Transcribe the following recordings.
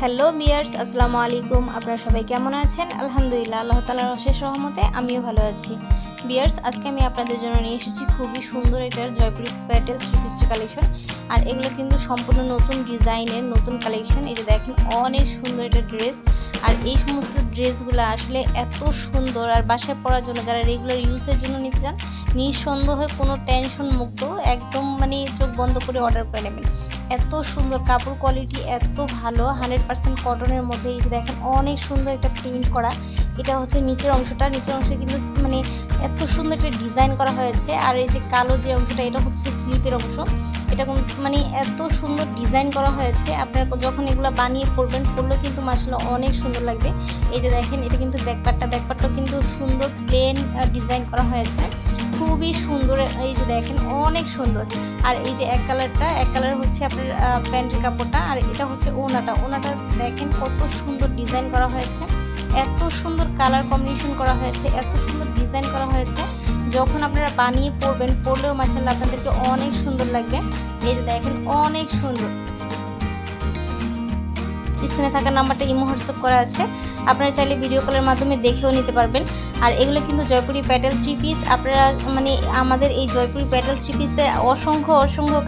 Hello বিয়ার্স, আসসালামু আলাইকুম। আপনারা সবাই কেমন আছেন? আলহামদুলিল্লাহ, আল্লাহ তাআলার অশেষ রহমতে আমিও ভালো আছি। বিয়ার্স, আজকে আমি আপনাদের জন্য নিয়ে এসেছি খুবই সুন্দর এটার জয়পুরি প্যাটেল থ্রি পিসের কালেকশন। আর এগুলো কিন্তু সম্পূর্ণ নতুন ডিজাইনের নতুন কালেকশন। এই যে দেখেন অনেক সুন্দর এটা ড্রেস। আর এই সমস্ত ড্রেসগুলো আসলে এত সুন্দর, আর বাসায় পরার জন্য যারা রেগুলার ইউজের জন্য নিতে চান নিঃসন্দেহে কোনো টেনশন মুক্ত একদম চোখ বন্ধ করে অর্ডার করে নেবেন। এত সুন্দর কাপড় কোয়ালিটি, এত ভালো, 100% কটনের মধ্যে। এই যে দেখেন অনেক সুন্দর একটা প্রিন্ট করা। এটা হচ্ছে নিচের অংশটা, নিচের অংশে কিন্তু এত সুন্দর একটা ডিজাইন করা হয়েছে। আর এই যে কালো যে অংশটা, এটা হচ্ছে স্লিপের অংশ। এটা এত সুন্দর ডিজাইন করা হয়েছে। আপনারা যখন এগুলো বানিয়ে পরবেন, পরলেও কিন্তু মাশাআল্লাহ অনেক সুন্দর লাগবে। এই যে দেখেন এটা কিন্তু ব্যাকপার্টটা কিন্তু সুন্দর প্লেন ডিজাইন করা হয়েছে, খুবই সুন্দর। এই যে দেখেন অনেক সুন্দর। আর এই যে এক কালার হচ্ছে আপনার প্যান্টের কাপড়টা, আর এটা হচ্ছে ওনাটা দেখেন কত সুন্দর ডিজাইন করা হয়েছে, এত সুন্দর কালার কম্বিনেশন করা হয়েছে, এত সুন্দর ডিজাইন করা হয়েছে। যখন আপনারা বানিয়ে পরবেন, পরলেও মাশাআল্লাহ আপনাদেরকে অনেক সুন্দর লাগবে। এই যে দেখেন অনেক সুন্দর। স্ক্রিনে থাকা নাম্বারটা ইমো হোয়াটসঅ্যাপ করা আছে, আপনারা চাইলে ভিডিও কলের মাধ্যমে দেখেও নিতে পারবেন। আর এগুলো কিন্তু জয়পুরি প্যাটেল থ্রি পিস। আপনারা আমাদের এই জয়পুরি প্যাটেল থ্রি পিসে অসংখ্য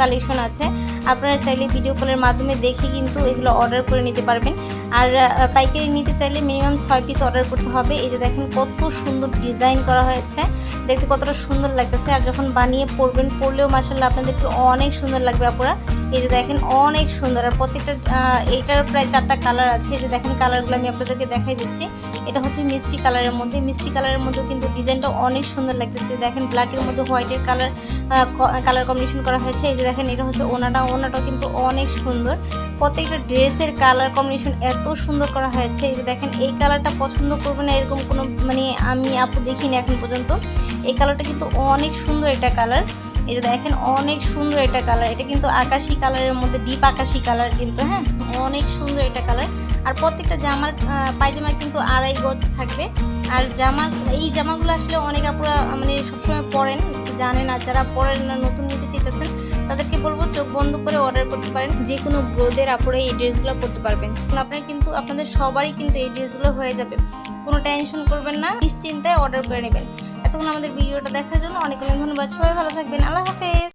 কালেকশন আছে। আপনারা চাইলে ভিডিও কলের মাধ্যমে দেখে কিন্তু এগুলো অর্ডার করে নিতে পারবেন। আর পাইকারি নিতে চাইলে মিনিমাম 6 পিস অর্ডার করতে হবে। এই যে দেখেন কত সুন্দর ডিজাইন করা হয়েছে, দেখতে কতটা সুন্দর লাগতেছে। আর যখন বানিয়ে পরবেন, পরলেও মাশাআল্লাহ আপনাদেরকে অনেক সুন্দর লাগবে আপুরা। এই যে দেখেন অনেক সুন্দর। আর প্রত্যেকটা এইটার প্রায় 4টা কালার আছে। এই যে দেখেন কালারগুলো আমি আপনাদেরকে দেখাই দিচ্ছি। এটা হচ্ছে মিষ্টি কালারের মধ্যে কিন্তু ডিজাইনটা অনেক সুন্দর লাগতেছে। দেখেন ব্ল্যাকের মধ্যে হোয়াইটের কালার কম্বিনেশন করা হয়েছে। এই যে দেখেন এটা হচ্ছে ওনাটাও কিন্তু অনেক সুন্দর। প্রত্যেকটা ড্রেসের কালার কম্বিনেশন এত সুন্দর করা হয়েছে। এই যে দেখেন এই কালারটা পছন্দ করবে না এরকম কোনো আমি আপু দেখিনি এখন পর্যন্ত। এই কালারটা কিন্তু অনেক সুন্দর একটা কালার। এই যে দেখেন অনেক সুন্দর এটা কালার। এটা কিন্তু আকাশি কালারের মধ্যে, ডিপ আকাশি কালার কিন্তু, হ্যাঁ অনেক সুন্দর এটা কালার। আর প্রত্যেকটা পায়জামা কিন্তু 2.5 গজ থাকবে। আর এই জামাগুলো আসলে অনেক আপুরা সবসময় পরেন, জানেন। আর যারা পরেন না, নতুন নিতে চাইতেছেন, তাদেরকে বলবো চোখ বন্ধ করে অর্ডার করতে পারেন। যে কোনো গ্রোদের আপুরা এই ড্রেসগুলো পরতে পারবেন। আপনাদের সবারই কিন্তু এই ড্রেসগুলো হয়ে যাবে, কোনো টেনশন করবেন না, নিশ্চিন্তায় অর্ডার করে নেবেন। এতক্ষণ আমাদের ভিডিওটা দেখার জন্য অনেক ধন্যবাদ। সবাই ভালো থাকবেন। আল্লাহ হাফেজ।